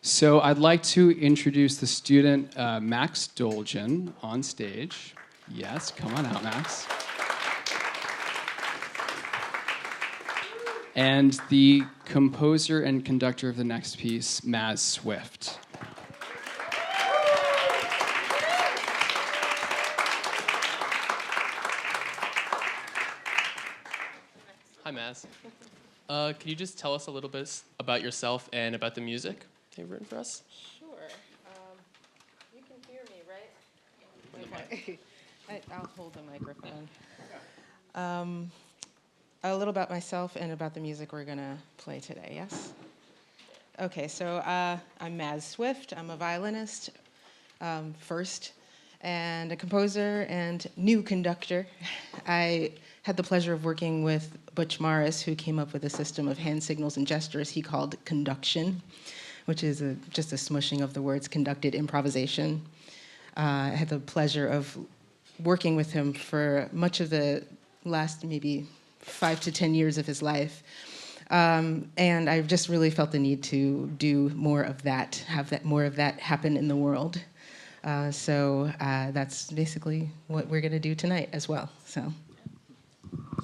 So I'd like to introduce the student, Max Dolgin, on stage. Yes, come on out, Max. And the composer and conductor of the next piece, Mazz Swift. Hi, Mazz. Can you just tell us a little bit about yourself and about the music that you've written for us? Sure. You can hear me, right? Okay. I'll hold the microphone. A little about myself and about the music we're going to play today, yes? Okay, so I'm Mazz Swift. I'm a violinist first, and a composer and new conductor. I had the pleasure of working with Butch Morris, who came up with a system of hand signals and gestures he called conduction, which is just a smushing of the words conducted improvisation. I had the pleasure of working with him for much of the last maybe 5 to 10 years of his life. And I just really felt the need to do more of that, more of that happen in the world. So that's basically what we're going to do tonight as well.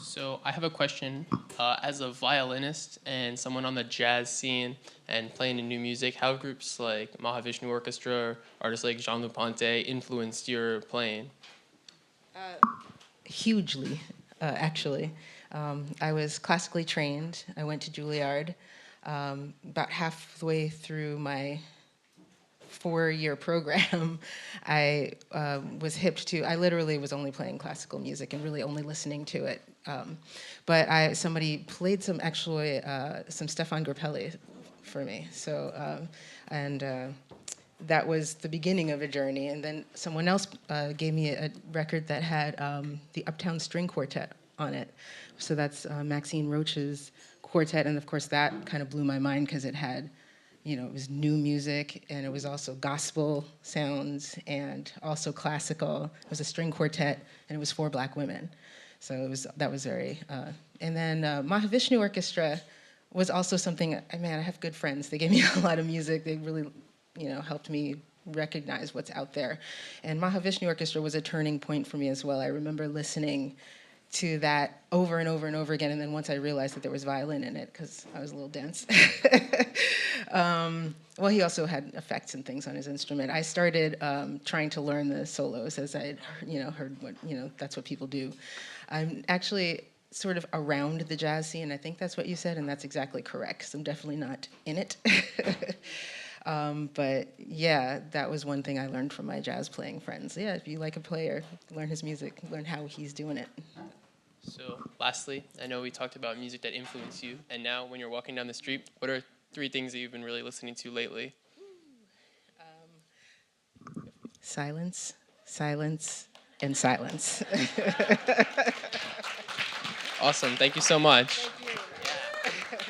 So I have a question. As a violinist and someone on the jazz scene and playing in new music, how have groups like Mahavishnu Orchestra or artists like Jean Lupante influenced your playing? Hugely, actually. I was classically trained. I went to Juilliard. About halfway through my 4-year program, I was hipped to, I literally was only playing classical music and really only listening to it. But somebody played some Stefan Grappelli for me. So, that was the beginning of a journey. And then someone else gave me a record that had the Uptown String Quartet on it. So that's Maxine Roach's quartet. And of course, that kind of blew my mind because it had, it was new music, and it was also gospel sounds and also classical. It was a string quartet, and it was 4 Black women. So that was very, and then Mahavishnu Orchestra was also something, I have good friends. They gave me a lot of music. They really, helped me recognize what's out there. And Mahavishnu Orchestra was a turning point for me as well. I remember listening to that over and over and over again, and then once I realized that there was violin in it, because I was a little dense. Well, he also had effects and things on his instrument. I started trying to learn the solos as I had, heard what, that's what people do. I'm actually sort of around the jazz scene. I think that's what you said, and that's exactly correct. So I'm definitely not in it. But yeah, that was one thing I learned from my jazz playing friends. Yeah, if you like a player, learn his music, learn how he's doing it. So lastly, I know we talked about music that influenced you, and now when you're walking down the street, what are 3 things that you've been really listening to lately? Silence, silence, and silence. Awesome. Thank you so much. Thank you. Yeah.